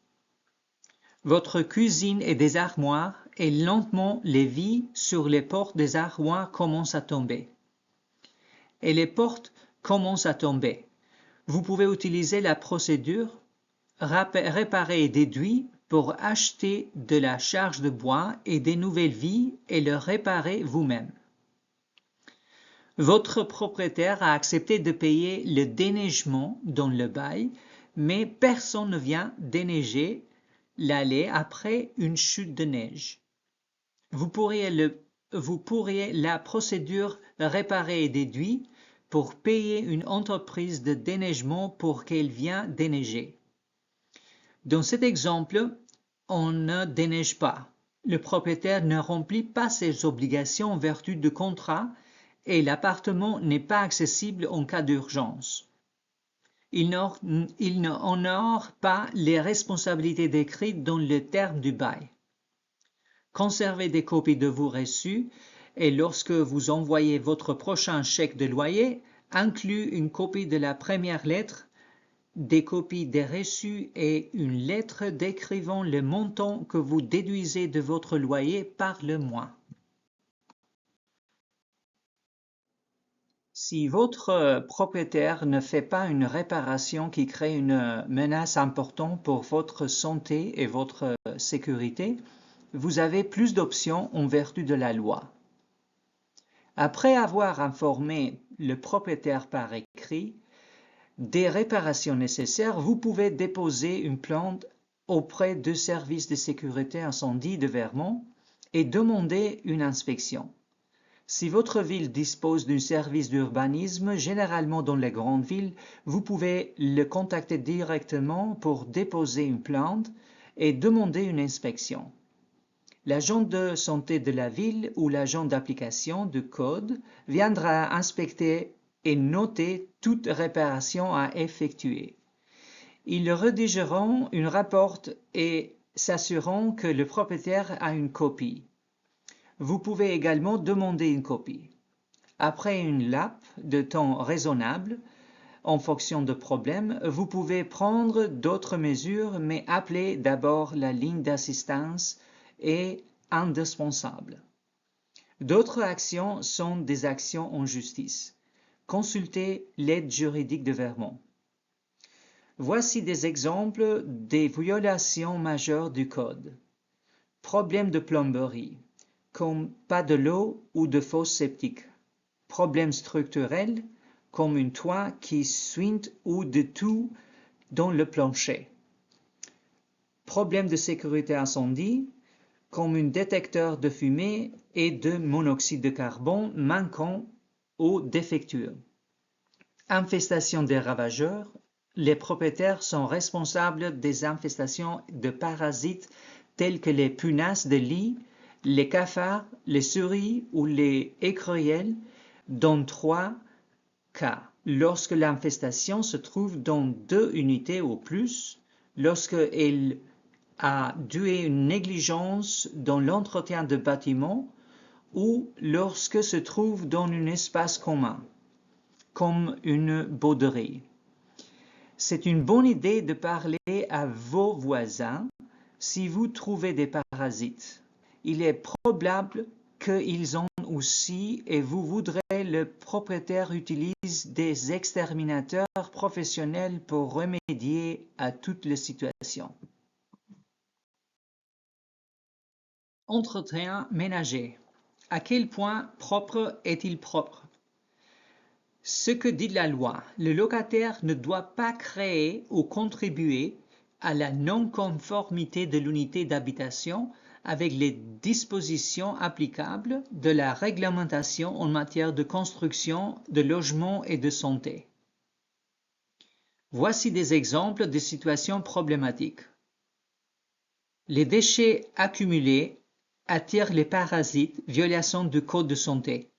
Votre cuisine et des armoires et lentement les vis sur les portes des armoires commencent à tomber. Et les portes commencent à tomber. Vous pouvez utiliser la procédure réparer et déduire pour acheter de la charge de bois et des nouvelles vies et le réparer vous-même. Votre propriétaire a accepté de payer le déneigement dans le bail, mais personne ne vient déneiger l'allée après une chute de neige. Vous pourriez la procédure réparer et déduire pour payer une entreprise de déneigement pour qu'elle vienne déneiger. Dans cet exemple, on ne déneige pas. Le propriétaire ne remplit pas ses obligations en vertu du contrat et l'appartement n'est pas accessible en cas d'urgence. Il n'honore pas les responsabilités décrites dans le terme du bail. Conservez des copies de vos reçus et lorsque vous envoyez votre prochain chèque de loyer, incluez une copie de la première lettre, des copies des reçus et une lettre décrivant le montant que vous déduisez de votre loyer par le mois. Si votre propriétaire ne fait pas une réparation qui crée une menace importante pour votre santé et votre sécurité, vous avez plus d'options en vertu de la loi. Après avoir informé le propriétaire par écrit des réparations nécessaires, vous pouvez déposer une plainte auprès du service de sécurité incendie de Vermont et demander une inspection. Si votre ville dispose d'un service d'urbanisme, généralement dans les grandes villes, vous pouvez le contacter directement pour déposer une plainte et demander une inspection. L'agent de santé de la ville ou l'agent d'application du code viendra inspecter et noter toute réparation à effectuer. Ils rédigeront un rapport et s'assureront que le propriétaire a une copie. Vous pouvez également demander une copie. Après une laps de temps raisonnable, en fonction du problème, vous pouvez prendre d'autres mesures, mais appelez d'abord la ligne d'assistance est indispensable. D'autres actions sont des actions en justice. Consultez l'aide juridique de Vermont. Voici des exemples des violations majeures du Code. Problème de plomberie, comme pas de l'eau ou de fosse septique. Problème structurel, comme une toit qui suinte ou de tout dans le plancher. Problème de sécurité incendie, comme un détecteur de fumée et de monoxyde de carbone manquant ou défectueux. Infestation des ravageurs. Les propriétaires sont responsables des infestations de parasites tels que les punaises de lit, les cafards, les souris ou les écureuils dans 3 cas. Lorsque l'infestation se trouve dans 2 unités ou plus, lorsqu'elle a dû une négligence dans l'entretien de bâtiments ou lorsque se trouve dans un espace commun, comme une bauderie. C'est une bonne idée de parler à vos voisins si vous trouvez des parasites. Il est probable qu'ils en ont aussi et vous voudrez le propriétaire utilise des exterminateurs professionnels pour remédier à toutes les situations. Entretien ménager. À quel point propre est-il propre? Ce que dit la loi, le locataire ne doit pas créer ou contribuer à la non-conformité de l'unité d'habitation avec les dispositions applicables de la réglementation en matière de construction, de logement et de santé. Voici des exemples de situations problématiques. Les déchets accumulés attirent les parasites, violation du code de santé.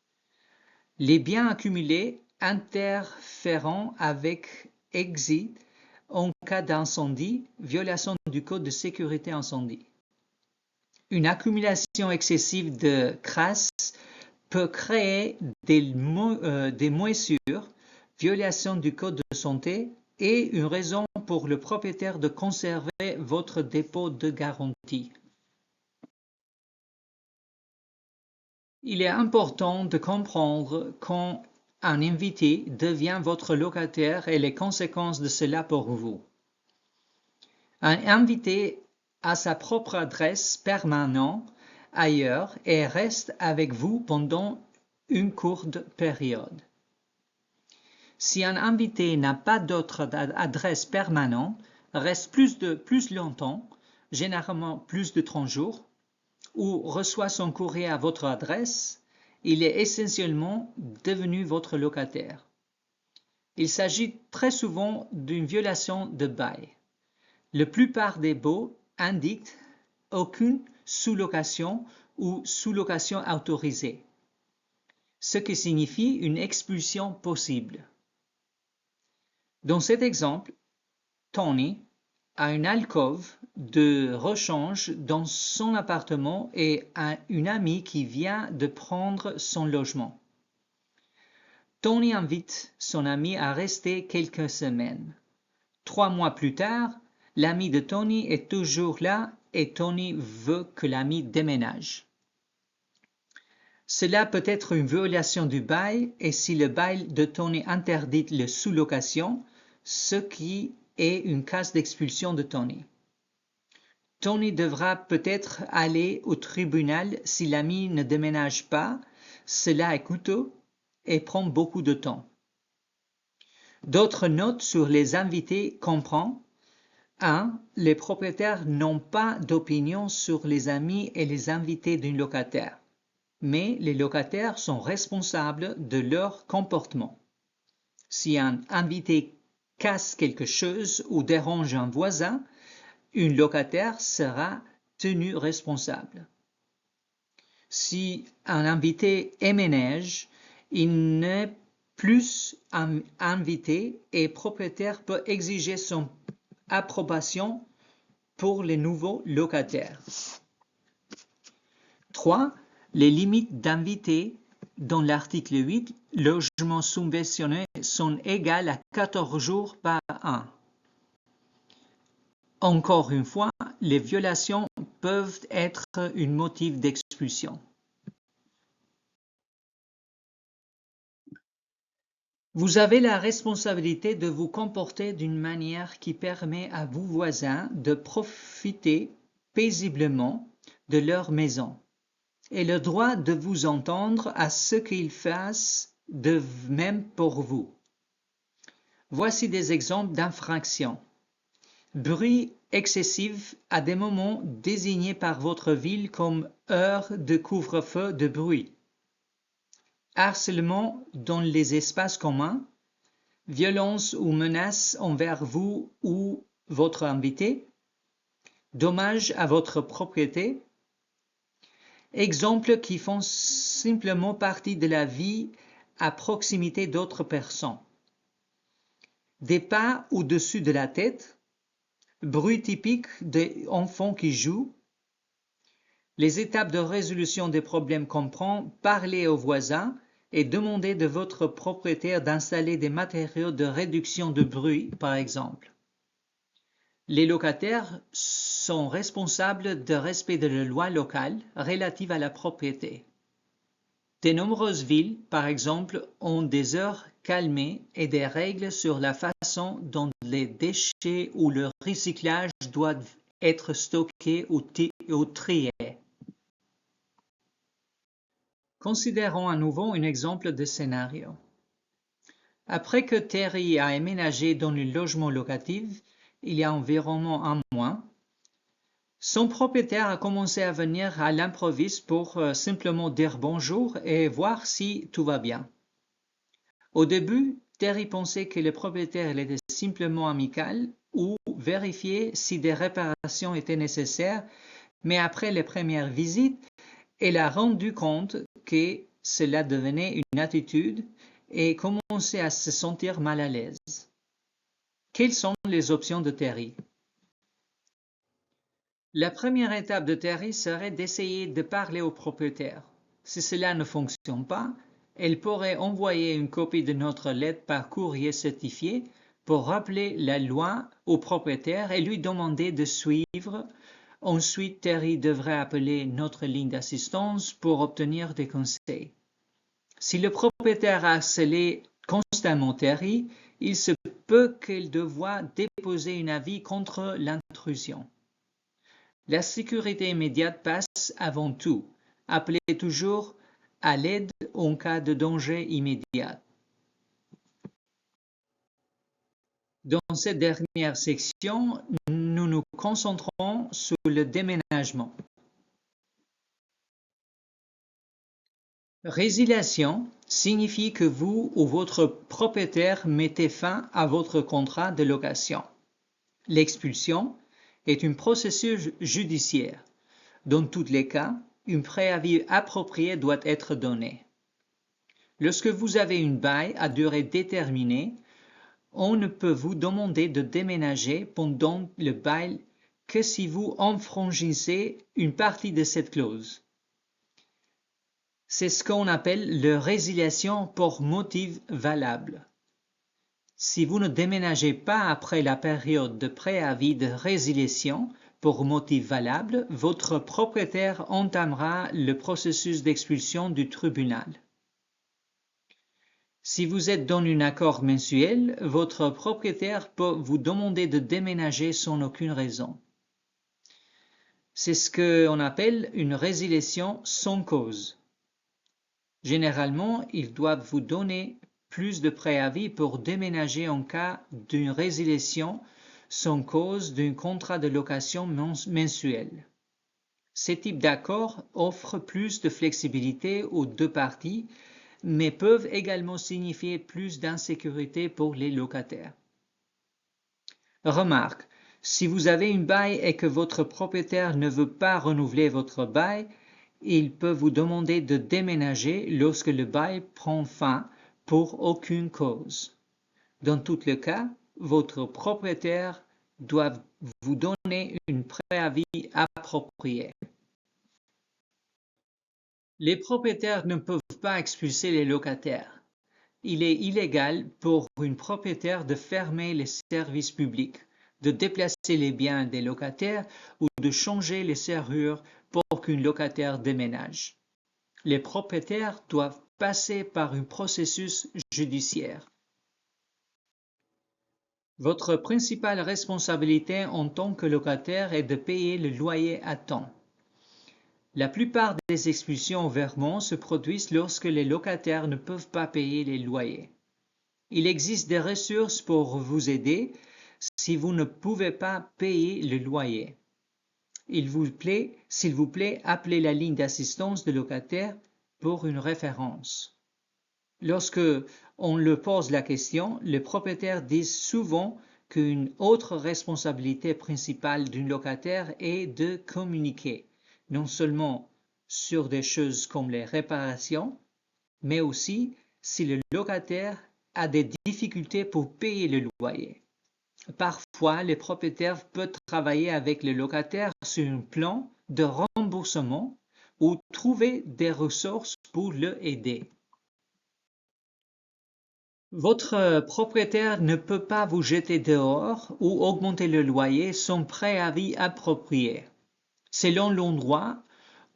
Les biens accumulés interférant avec exit en cas d'incendie, violation du code de sécurité incendie. Une accumulation excessive de crasse peut créer des moisissures, violation du code de santé et une raison pour le propriétaire de conserver votre dépôt de garantie. Il est important de comprendre quand un invité devient votre locataire et les conséquences de cela pour vous. Un invité a sa propre adresse permanente ailleurs et reste avec vous pendant une courte période. Si un invité n'a pas d'autre adresse permanente, reste plus longtemps, généralement plus de 30 jours, ou reçoit son courrier à votre adresse, il est essentiellement devenu votre locataire. Il s'agit très souvent d'une violation de bail. La plupart des baux indiquent aucune sous-location ou sous-location autorisée, ce qui signifie une expulsion possible. Dans cet exemple, Tony a une alcôve de rechange dans son appartement et a une amie qui vient de prendre son logement. Tony invite son amie à rester quelques semaines. 3 mois plus tard, l'ami de Tony est toujours là et Tony veut que l'ami déménage. Cela peut être une violation du bail et si le bail de Tony interdit la sous-location, ce qui est une case d'expulsion de Tony. Tony devra peut-être aller au tribunal si l'ami ne déménage pas. Cela est coûteux et prend beaucoup de temps. D'autres notes sur les invités comprennent 1. Les propriétaires n'ont pas d'opinion sur les amis et les invités d'un locataire, mais les locataires sont responsables de leur comportement. Si un invité casse quelque chose ou dérange un voisin, un locataire sera tenu responsable. Si un invité éménage, il n'est plus invité et le propriétaire peut exiger son approbation pour les nouveaux locataires. 3. Les limites d'invités dans l'article 8, logements subventionnés, sont égales à 14 jours par an. Encore une fois, les violations peuvent être un motif d'expulsion. Vous avez la responsabilité de vous comporter d'une manière qui permet à vos voisins de profiter paisiblement de leur maison et le droit de vous entendre à ce qu'ils fassent de même pour vous. Voici des exemples d'infractions. Bruit excessif à des moments désignés par votre ville comme heure de couvre-feu de bruit. Harcèlement dans les espaces communs. Violence ou menace envers vous ou votre invité. Dommages à votre propriété. Exemples qui font simplement partie de la vie à proximité d'autres personnes. Des pas au-dessus de la tête. Bruit typique des enfants qui jouent. Les étapes de résolution des problèmes comprennent parler aux voisins et demander de votre propriétaire d'installer des matériaux de réduction de bruit, par exemple. Les locataires sont responsables de respect de la loi locale relative à la propriété. De nombreuses villes, par exemple, ont des heures calmées et des règles sur la façon dont les déchets ou le recyclage doivent être stockés ou triés. Considérons à nouveau un exemple de scénario. Après que Terry a emménagé dans le logement locatif, il y a environ un mois, son propriétaire a commencé à venir à l'improviste pour simplement dire bonjour et voir si tout va bien. Au début, Terry pensait que le propriétaire était simplement amical ou vérifier si des réparations étaient nécessaires, mais après les premières visites, elle a rendu compte que cela devenait une attitude et commençait à se sentir mal à l'aise. Quelles sont les options de Terry? La première étape de Terry serait d'essayer de parler au propriétaire. Si cela ne fonctionne pas, elle pourrait envoyer une copie de notre lettre par courrier certifié pour rappeler la loi au propriétaire et lui demander de suivre. Ensuite, Terry devrait appeler notre ligne d'assistance pour obtenir des conseils. Si le propriétaire a harcelé constamment Terry, il se peut qu'il devra déposer un avis contre l'intrusion. La sécurité immédiate passe avant tout. Appelez toujours à l'aide en cas de danger immédiat. Dans cette dernière section, nous nous concentrons sur le déménagement. Résiliation signifie que vous ou votre propriétaire mettez fin à votre contrat de location. L'expulsion est un processus judiciaire. Dans tous les cas, un préavis approprié doit être donné. Lorsque vous avez un bail à durée déterminée, on ne peut vous demander de déménager pendant le bail que si vous enfranchissez une partie de cette clause. C'est ce qu'on appelle la résiliation pour motif valable. Si vous ne déménagez pas après la période de préavis de résiliation pour motif valable, votre propriétaire entamera le processus d'expulsion du tribunal. Si vous êtes dans un accord mensuel, votre propriétaire peut vous demander de déménager sans aucune raison. C'est ce qu'on appelle une résiliation sans cause. Généralement, ils doivent vous donner plus de préavis pour déménager en cas d'une résiliation sans cause d'un contrat de location mensuel. Ce type d'accord offre plus de flexibilité aux deux parties, mais peuvent également signifier plus d'insécurité pour les locataires. Remarque, si vous avez un bail et que votre propriétaire ne veut pas renouveler votre bail, il peut vous demander de déménager lorsque le bail prend fin pour aucune cause. Dans tous les cas, votre propriétaire doit vous donner un préavis approprié. Les propriétaires ne peuvent pas expulser les locataires. Il est illégal pour un propriétaire de fermer les services publics, de déplacer les biens des locataires ou de changer les serrures pour qu'un locataire déménage. Les propriétaires doivent passer par un processus judiciaire. Votre principale responsabilité en tant que locataire est de payer le loyer à temps. La plupart des expulsions au Vermont se produisent lorsque les locataires ne peuvent pas payer les loyers. Il existe des ressources pour vous aider, si vous ne pouvez pas payer le loyer. S'il vous plaît, appelez la ligne d'assistance de locataire pour une référence. Lorsque on leur pose la question, les propriétaires disent souvent qu'une autre responsabilité principale d'un locataire est de communiquer, non seulement sur des choses comme les réparations, mais aussi si le locataire a des difficultés pour payer le loyer. Parfois, les propriétaires peuvent travailler avec le locataire sur un plan de remboursement ou trouver des ressources pour l'aider. Votre propriétaire ne peut pas vous jeter dehors ou augmenter le loyer sans préavis approprié. Selon l'endroit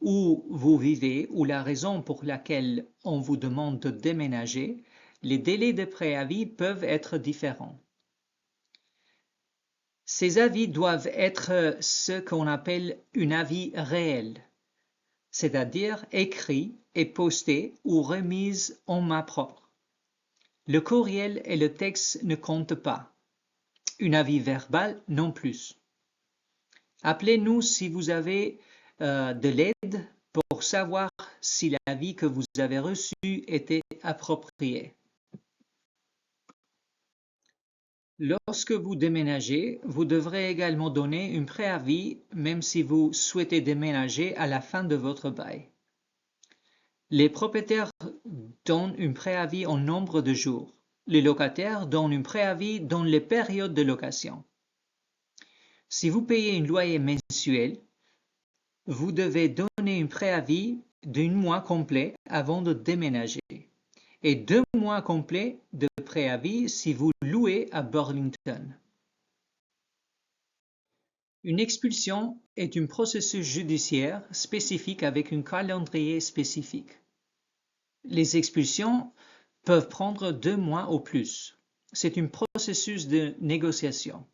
où vous vivez ou la raison pour laquelle on vous demande de déménager, les délais de préavis peuvent être différents. Ces avis doivent être ce qu'on appelle un avis réel, c'est-à-dire écrit et posté ou remis en main propre. Le courriel et le texte ne comptent pas. Un avis verbal non plus. Appelez-nous si vous avez de l'aide pour savoir si l'avis que vous avez reçu était approprié. Lorsque vous déménagez, vous devrez également donner un préavis même si vous souhaitez déménager à la fin de votre bail. Les propriétaires donnent un préavis en nombre de jours. Les locataires donnent un préavis dans les périodes de location. Si vous payez un loyer mensuel, vous devez donner un préavis d'un mois complet avant de déménager et 2 mois complets de préavis si vous louez à Burlington. Une expulsion est un processus judiciaire spécifique avec un calendrier spécifique. Les expulsions peuvent prendre 2 mois ou plus. C'est un processus de négociation.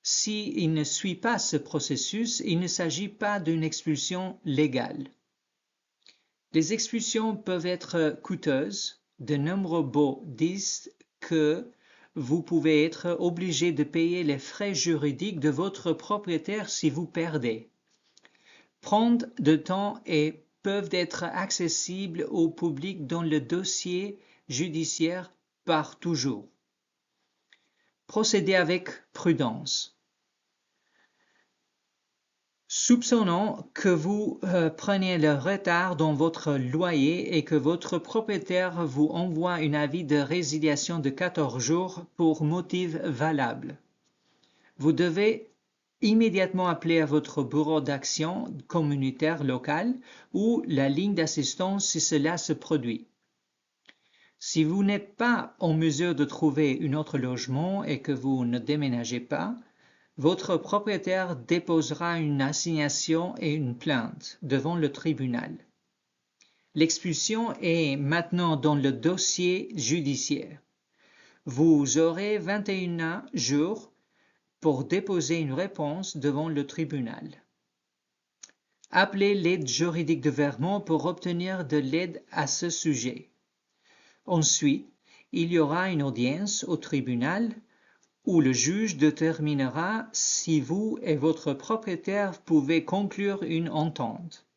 S'il ne suit pas ce processus, il ne s'agit pas d'une expulsion légale. Les expulsions peuvent être coûteuses, de nombreux baux disent que vous pouvez être obligé de payer les frais juridiques de votre propriétaire si vous perdez. Prendre de temps et peuvent être accessibles au public dans le dossier judiciaire par toujours. Procédez avec prudence. Soupçonnons que vous preniez le retard dans votre loyer et que votre propriétaire vous envoie un avis de résiliation de 14 jours pour motif valable. Vous devez immédiatement appeler à votre bureau d'action communautaire local ou la ligne d'assistance si cela se produit. Si vous n'êtes pas en mesure de trouver un autre logement et que vous ne déménagez pas, votre propriétaire déposera une assignation et une plainte devant le tribunal. L'expulsion est maintenant dans le dossier judiciaire. Vous aurez 21 jours pour déposer une réponse devant le tribunal. Appelez l'aide juridique de Vermont pour obtenir de l'aide à ce sujet. Ensuite, il y aura une audience au tribunal où le juge déterminera si vous et votre propriétaire pouvez conclure une entente.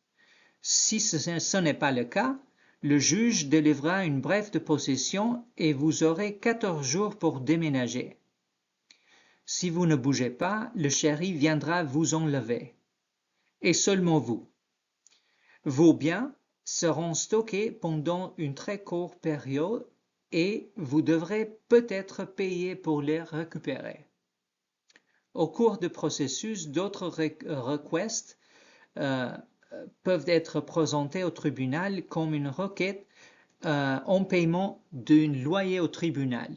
Si ce n'est pas le cas, le juge délivrera une brève de possession et vous aurez 14 jours pour déménager. Si vous ne bougez pas, le shérif viendra vous enlever. Et seulement vous. Vos biens seront stockés pendant une très courte période et vous devrez peut-être payer pour les récupérer. Au cours du processus, d'autres requêtes peuvent être présentées au tribunal comme une requête en paiement d'un loyer au tribunal.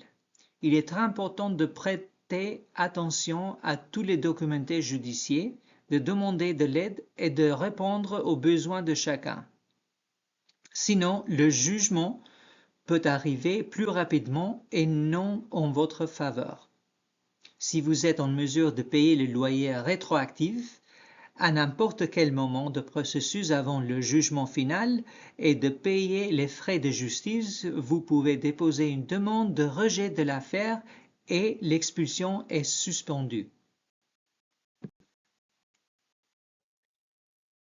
Il est très important de prêter attention à tous les documents judiciaires, de demander de l'aide et de répondre aux besoins de chacun. Sinon, le jugement peut arriver plus rapidement et non en votre faveur. Si vous êtes en mesure de payer le loyer rétroactif à n'importe quel moment de processus avant le jugement final et de payer les frais de justice, vous pouvez déposer une demande de rejet de l'affaire et l'expulsion est suspendue.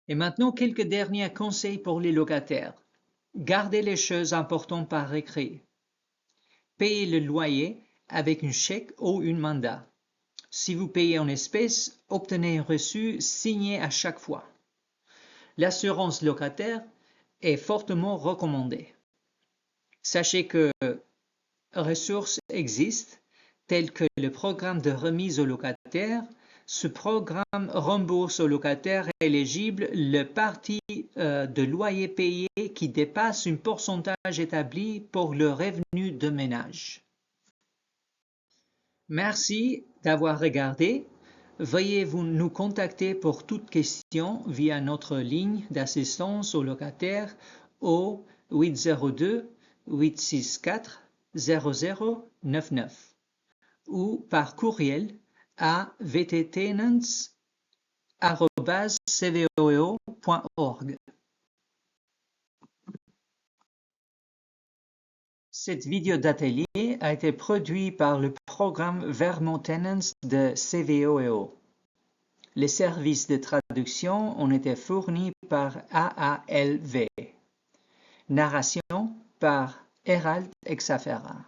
Et maintenant, quelques derniers conseils pour les locataires. Gardez les choses importantes par écrit. Payez le loyer avec un chèque ou un mandat. Si vous payez en espèces, obtenez un reçu signé à chaque fois. L'assurance locataire est fortement recommandée. Sachez que ressources existent, telles que le programme de remise aux locataires. Ce programme rembourse aux locataires éligibles le partie de loyer payé qui dépasse un pourcentage établi pour le revenu de ménage. Merci d'avoir regardé. Veuillez nous contacter pour toute question via notre ligne d'assistance aux locataires au 802 864 0099 ou par courriel à vttenants@cvoeo.org. Cette vidéo d'atelier a été produite par le programme Vermont Tenants de CVOEO. Les services de traduction ont été fournis par AALV. Narration par Herald Exafera.